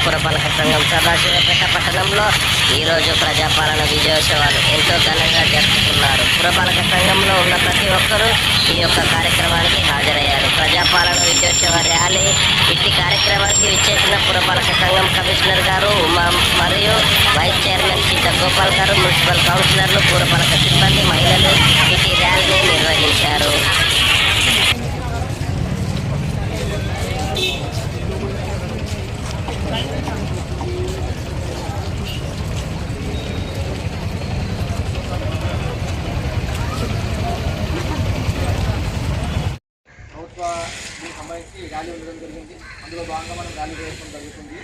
పురపాలక సంఘం సదాశివపేట పట్టణంలో ఈరోజు ప్రజాపాలన విజయోత్సవాలు ఎంతో ఘనంగా జరుపుకున్నారు. పురపాలక సంఘంలో ఉన్న ప్రతి ఒక్కరూ ఈ యొక్క కార్యక్రమానికి హాజరయ్యారు. ప్రజాపాలన విజయోత్సవ ర్యాలీ ఇట్టి కార్యక్రమానికి విచ్చేసిన పురపాలక సంఘం కమిషనర్ గారు ఉమా మరియు వైస్ చైర్మన్ సీత గోపాల్ గారు, మున్సిపల్ కౌన్సిలర్లు, పురపాలక సిబ్బంది, మహిళలు ఇట్టి ర్యాలీని నిర్వహించారు. దీనికి సంబంధించి ర్యాలీ ఉండడం జరిగింది. అందులో భాగంగా మనం ర్యాలీ చేయడం జరుగుతుంది.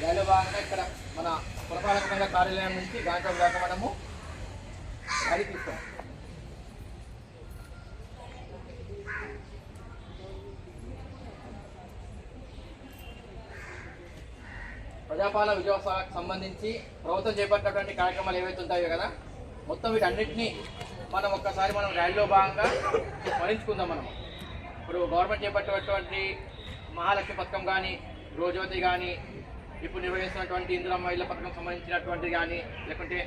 ర్యాలీలో భాగంగా ఇక్కడ మన పురపాలక సంఘ కార్యాలయం నుంచి గాంధీ దాకా మనము ర్యాలీ తీస్తాం. ప్రజాపాలన విజయోత్సవానికి సంబంధించి ప్రభుత్వం చేపట్టినటువంటి కార్యక్రమాలు ఏవైతే ఉంటాయో కదా, మొత్తం వీటన్నిటినీ మనం ఒక్కసారి మనం ర్యాలీలో భాగంగా స్మరించుకుందాం. మనం ఇప్పుడు గవర్నమెంట్ చేపట్టినటువంటి మహాలక్ష్మి పథకం కానీ, గృహజ్యోతి కానీ, ఇప్పుడు నిర్వహిస్తున్నటువంటి ఇందిరమ్మ ఇళ్ల పథకం సంబంధించినటువంటి కానీ, లేకుంటే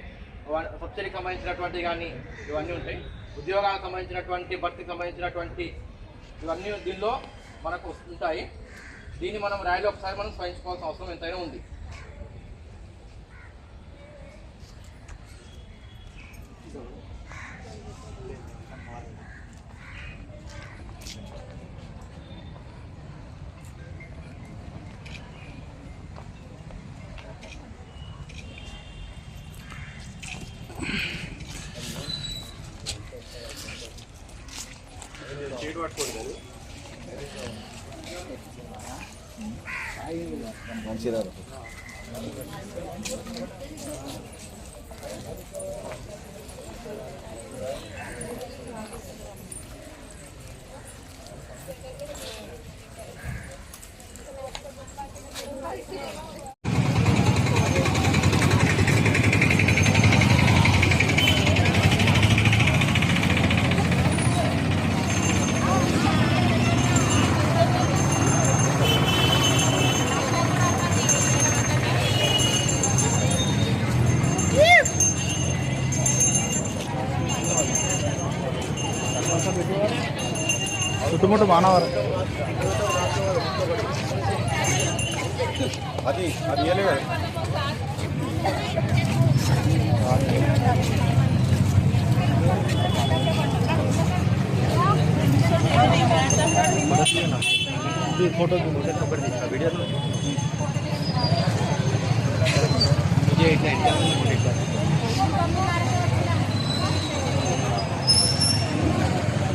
సబ్సిడీకి సంబంధించినటువంటి కానీ ఇవన్నీ ఉంటాయి. ఉద్యోగాలకు సంబంధించినటువంటి, భర్తీకి సంబంధించినటువంటి ఇవన్నీ దీనిలో మనకు ఉంటాయి. దీన్ని మనం ర్యాలీలో ఒకసారి మనం స్మరించుకోవాల్సిన అవసరం ఎంతైనా ఉంది. మంచిదా చుట్టుముట్టు మానవరం అది ఏలే ఫోటో వీడియో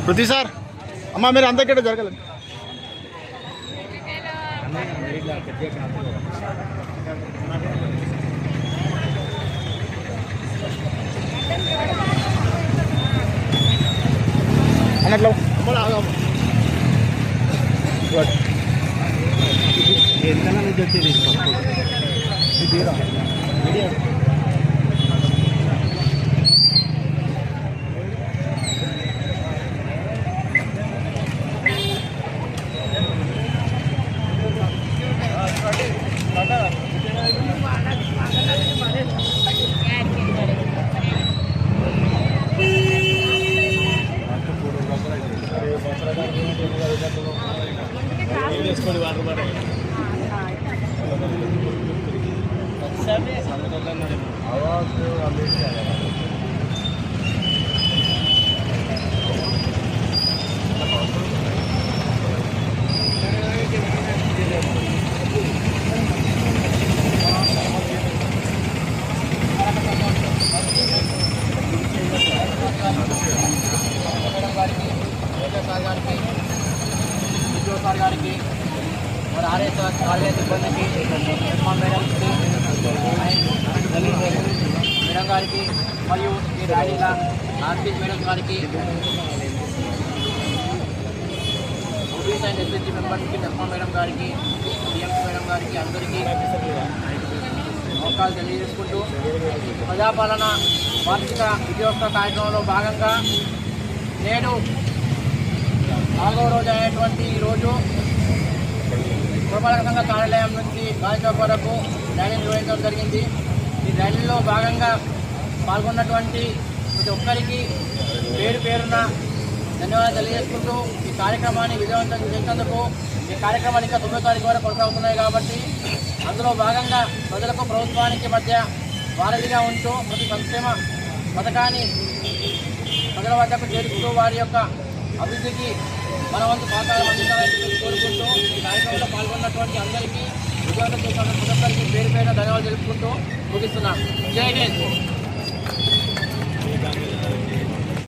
పృథ్వీ సార్, అమ్మా మీరు అంతకంటే జరగలేదు. అన్నట్లు ఎంత వచ్చేది సార్ గారికి, మరి ఆర్ఎస్ కాలేజ్ సిబ్బందికి, మేడంకి, మేడం గారికి, మరియు ఈ ర్యాలీల ఆర్టీసీ మేడం గారికి, ఓబీసీ అండ్ ఎస్ఎస్జీ మెంబర్స్కి, నిర్మా మేడం గారికి, డిఎంసీ మేడం గారికి అందరికీ అవకాశాలు తెలియజేసుకుంటూ ప్రజాపాలన వార్షిక విజయోత్సవ కార్యక్రమంలో భాగంగా నేడు 4వ రోజు అయినటువంటి ఈరోజు పురపాలక సంఘ కార్యాలయం నుంచి గాలిచౌక్ వరకు ర్యాలీ నిర్వహించడం జరిగింది. ఈ ర్యాలీలో భాగంగా పాల్గొన్నటువంటి ప్రతి ఒక్కరికి పేరు పేరున ధన్యవాదాలు తెలియజేసుకుంటూ ఈ కార్యక్రమాన్ని విజయవంతం చేసినందుకు ఈ కార్యక్రమాలు ఇంకా 9వ తారీఖు వరకు కొనసాగుతున్నాయి కాబట్టి అందులో భాగంగా ప్రజలకు ప్రభుత్వానికి మధ్య వారధిగా ఉంటూ ప్రతి సంక్షేమ పథకాన్ని ప్రజల వద్దకు చేరుస్తూ వారి యొక్క అభివృద్ధికి మన వంతు సహకారం అందించాలని కోరుకుంటూ ఈ కార్యక్రమంలో పాల్గొన్నటువంటి అందరికీ విజయవంతం చేసినటువంటి ప్రతి ఒక్కరికి పేరు పేరున ధన్యవాదాలు తెలుపుకుంటూ ముగిస్తున్నాను. జై హింద్.